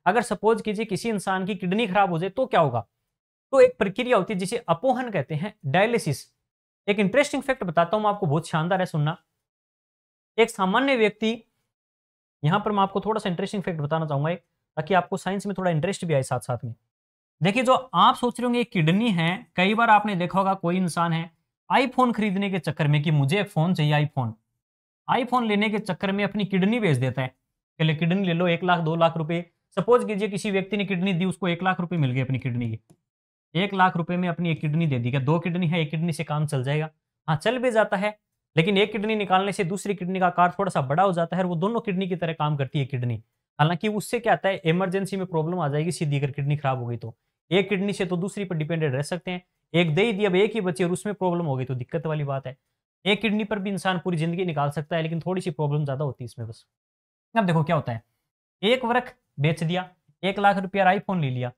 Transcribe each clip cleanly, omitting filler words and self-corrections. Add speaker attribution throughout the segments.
Speaker 1: अगर सपोज कीजिए किसी इंसान की किडनी खराब हो जाए तो क्या होगा? तो एक प्रक्रिया होती है जिसे अपोहन कहते हैं, डायलिसिस। एक इंटरेस्टिंग फैक्ट बताता हूं मैं आपको, बहुत शानदार है, सुनना। एक सामान्य व्यक्ति, यहां पर मैं आपको थोड़ा सा इंटरेस्टिंग फैक्ट बताना चाहूंगा एक, ताकि आपको साइंस में थोड़ा इंटरेस्ट भी आए साथ साथ में। देखिए, जो आप सोच रहे होंगे किडनी है, कई बार आपने देखा होगा कोई इंसान है आईफोन खरीदने के चक्कर में कि मुझे एक फोन चाहिए आईफोन, आईफोन लेने के चक्कर में अपनी किडनी बेच देता है। पहले किडनी ले लो, 1 लाख 2 लाख रुपए, सपोज कीजिए किसी व्यक्ति ने किडनी दी, उसको 1 लाख रुपए मिल गए अपनी किडनी के। 1 लाख रुपए में अपनी एक किडनी दे दी। क्या 2 किडनी है, एक किडनी से काम चल जाएगा? हाँ, चल भी जाता है, लेकिन एक किडनी निकालने से दूसरी किडनी का आकार थोड़ा सा बड़ा हो जाता है और वो दोनों किडनी की तरह काम करती है किडनी। हालांकि उससे क्या आता है, इमरजेंसी में प्रॉब्लम आ जाएगी सीधी, अगर किडनी खराब हो गई तो। एक किडनी से तो दूसरी पर डिपेंडेंट रह सकते हैं, एक दे ही दी, अब एक ही बची और उसमें प्रॉब्लम हो गई तो दिक्कत वाली बात है। एक किडनी पर भी इंसान पूरी जिंदगी निकाल सकता है, लेकिन थोड़ी सी प्रॉब्लम ज्यादा होती है इसमें बस। अब देखो क्या होता है, एक वर्क बेच दिया, 1 लाख रुपया आईफोन ले लिया,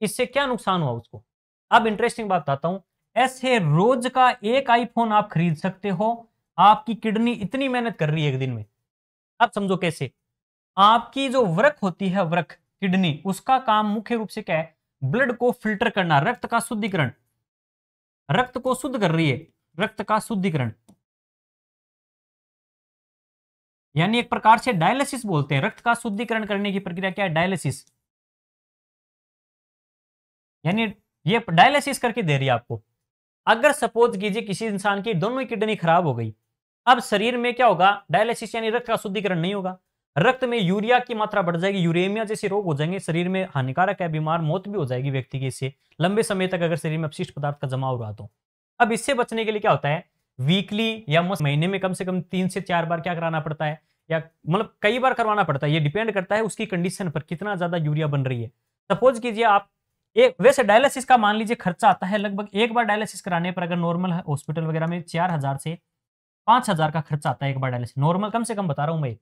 Speaker 1: इससे क्या नुकसान हुआ उसको? अब इंटरेस्टिंग बात बताता हूं, ऐसे रोज का एक आईफोन आप खरीद सकते हो, आपकी किडनी इतनी मेहनत कर रही है एक दिन में। अब समझो कैसे। आपकी जो वृक होती है, वृक किडनी, उसका काम मुख्य रूप से क्या है? ब्लड को फिल्टर करना, रक्त का शुद्धिकरण, रक्त को शुद्ध कर रही है, रक्त का शुद्धिकरण, यानी एक प्रकार से डायलिसिस बोलते हैं। रक्त का शुद्धिकरण करने की प्रक्रिया क्या है? डायलिसिस। यानी ये डायलिसिस करके दे रही है आपको। अगर सपोज कीजिए किसी इंसान की दोनों ही किडनी खराब हो गई, अब शरीर में क्या होगा? डायलिसिस यानी रक्त का शुद्धिकरण नहीं होगा, रक्त में यूरिया की मात्रा बढ़ जाएगी, यूरेमिया जैसे रोग हो जाएंगे, शरीर में हानिकारक है, बीमार, मौत भी हो जाएगी व्यक्ति की इससे, लंबे समय तक अगर शरीर में अपशिष्ट पदार्थ का जमा हो रहा तो। अब इससे बचने के लिए क्या होता है? वीकली या महीने में कम से कम 3 से 4 बार क्या कराना पड़ता है, या मतलब कई बार करवाना पड़ता है, ये डिपेंड करता है उसकी कंडीशन पर, कितना ज्यादा यूरिया बन रही है। सपोज कीजिए आप एक, वैसे डायलिसिस का मान लीजिए खर्चा आता है लगभग, एक बार डायलिसिस कराने पर अगर नॉर्मल हॉस्पिटल वगैरह में 4,000 से 5,000 का खर्चा आता है एक बार डायलिसिस, नॉर्मल कम से कम बता रहा हूं मैं,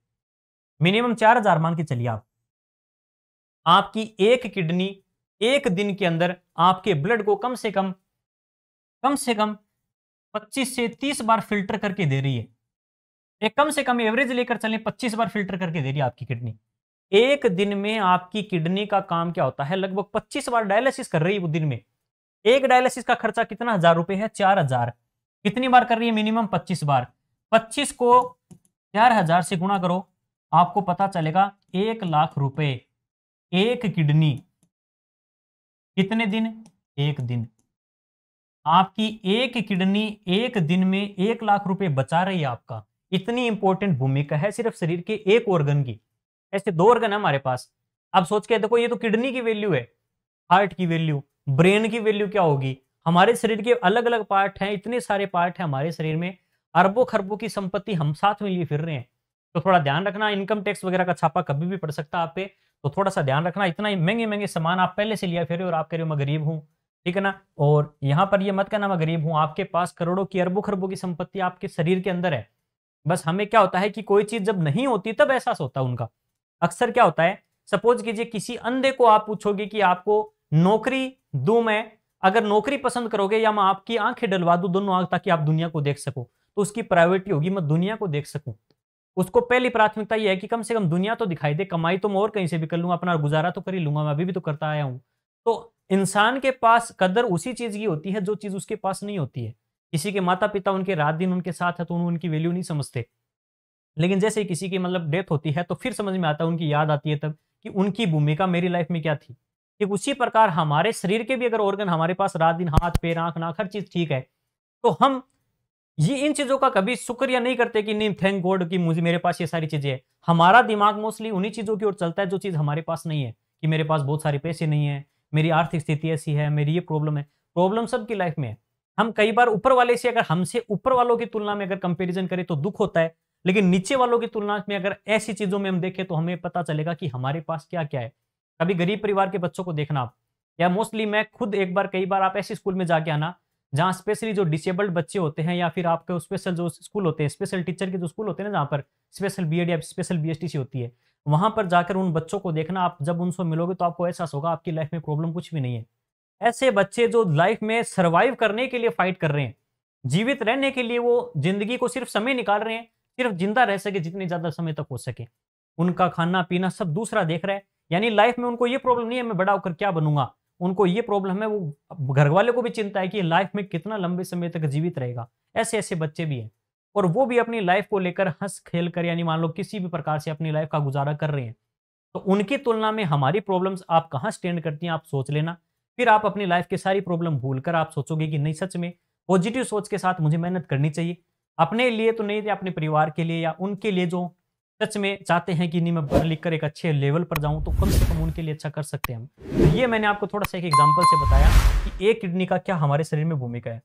Speaker 1: मिनिमम 4,000 मान के चलिए आप। आपकी एक किडनी एक दिन के अंदर आपके ब्लड को कम से कम 25 से 30 बार फिल्टर करके दे रही है। एक कम से कम एवरेज लेकर चलें, 25 बार फिल्टर करके दे रही है आपकी किडनी। एक दिन में आपकी किडनी का काम क्या होता है? लगभग 25 बार डायलिसिस कर रही है वो दिन में। एक डायलिसिस का खर्चा कितना 1,000 रुपए है? 4,000। कितनी बार कर रही है? मिनिमम 25 बार। 25 को 4,000 से गुणा करो, आपको पता चलेगा 1 लाख रुपए। एक किडनी कितने दिन? एक दिन। आपकी एक किडनी एक दिन में 1 लाख रुपए बचा रही है आपका। इतनी इंपॉर्टेंट भूमिका है सिर्फ शरीर के एक ऑर्गन की। ऐसे 2 ऑर्गन है हमारे पास। अब सोच के देखो, ये तो किडनी की वैल्यू है, हार्ट की वैल्यू, ब्रेन की वैल्यू क्या होगी? हमारे शरीर के अलग अलग पार्ट हैं, इतने सारे पार्ट हैं हमारे शरीर में, अरबों खरबों की संपत्ति हम साथ में लिए फिर रहे हैं। तो थोड़ा ध्यान रखना, इनकम टैक्स वगैरह का छापा कभी भी पड़ सकता है आप पे, तो थोड़ा सा ध्यान रखना। इतना महंगे महंगे सामान आप पहले से लिया फिर रहे हो और आप कह रहे हो मैं गरीब हूं, ठीक है ना? और यहां पर ये मत कहना मैं गरीब हूं, आपके पास करोड़ों की अरबों खरबों की संपत्ति आपके शरीर के अंदर है। बस हमें क्या होता है कि कोई चीज जब नहीं होती तब एहसास होता है उनका। अक्सर क्या होता है, सपोज कीजिए किसी अंधे को आप पूछोगे कि आपको नौकरी दूं मैं, अगर नौकरी पसंद करोगे या मैं आपकी आंखें डलवा दूं दोनों आंख ताकि आप दुनिया को देख सको, तो उसकी प्रायोरिटी होगी मैं दुनिया को देख सकूं। उसको पहली प्राथमिकता यह है कि कम से कम दुनिया तो दिखाई दे, कमाई तो मैं और कहीं से भी कर लूंगा, अपना गुजारा तो कर ही लूंगा, मैं अभी भी तो करता आया हूं। तो इंसान के पास कदर उसी चीज की होती है जो चीज उसके पास नहीं होती है। किसी के माता पिता उनके रात दिन उनके साथ है तो उनकी वैल्यू नहीं समझते, लेकिन जैसे ही किसी की मतलब डेथ होती है तो फिर समझ में आता है, उनकी याद आती है तब कि उनकी भूमिका मेरी लाइफ में क्या थी। ठीक उसी प्रकार हमारे शरीर के भी अगर ऑर्गन हमारे पास रात दिन, हाथ पैर आंख नाक हर चीज ठीक है, तो हम ये इन चीजों का कभी शुक्रिया नहीं करते कि नहीं थैंक गॉड कि मुझे मेरे पास ये सारी चीजें हैं। हमारा दिमाग मोस्टली उन्हीं चीजों की ओर चलता है जो चीज हमारे पास नहीं है, कि मेरे पास बहुत सारे पैसे नहीं है, मेरी आर्थिक स्थिति ऐसी है, मेरी ये प्रॉब्लम है। प्रॉब्लम सबकी लाइफ में है। हम कई बार ऊपर वाले से, अगर हमसे ऊपर वालों की तुलना में अगर कंपेरिजन करें तो दुख होता है, लेकिन नीचे वालों की तुलना में अगर ऐसी चीजों में हम देखें तो हमें पता चलेगा कि हमारे पास क्या क्या है। कभी गरीब परिवार के बच्चों को देखना आप, या मोस्टली मैं खुद एक बार कई बार आप ऐसे स्कूल में जाके आना जहां स्पेशली जो डिसेबल्ड बच्चे होते हैं, या फिर आपके स्पेशल जो स्कूल होते हैं, स्पेशल टीचर के जो स्कूल होते हैं ना, जहां पर स्पेशल बीएड या स्पेशल बीएसटीसी होती है, वहां पर जाकर उन बच्चों को देखना। आप जब उनसे मिलोगे तो आपको एहसास होगा आपकी लाइफ में प्रॉब्लम कुछ भी नहीं है। ऐसे बच्चे जो लाइफ में सर्वाइव करने के लिए फाइट कर रहे हैं, जीवित रहने के लिए वो जिंदगी को सिर्फ समय निकाल रहे हैं, सिर्फ जिंदा रह सके जितने ज्यादा समय तक हो सके, उनका खाना पीना सब दूसरा देख रहा है, यानी लाइफ में उनको ये प्रॉब्लम नहीं है मैं बड़ा होकर क्या बनूंगा, उनको ये प्रॉब्लम है, वो घर वाले को भी चिंता है कि लाइफ में कितना लंबे समय तक जीवित रहेगा। ऐसे ऐसे बच्चे भी हैं और वो भी अपनी लाइफ को लेकर हंस खेल कर यानी मान लो किसी भी प्रकार से अपनी लाइफ का गुजारा कर रहे हैं। तो उनकी तुलना में हमारी प्रॉब्लम्स आप कहाँ स्टैंड करती हैं, आप सोच लेना। फिर आप अपनी लाइफ की सारी प्रॉब्लम भूलकर आप सोचोगे कि नहीं सच में पॉजिटिव सोच के साथ मुझे मेहनत करनी चाहिए, अपने लिए तो नहीं, अपने परिवार के लिए या उनके लिए जो सच में चाहते हैं कि नहीं मैं पढ़ लिख कर एक अच्छे लेवल पर जाऊं, तो कम से कम उनके लिए अच्छा कर सकते हैं हम। तो ये मैंने आपको थोड़ा सा एक एग्जांपल से बताया कि एक किडनी का क्या हमारे शरीर में भूमिका है।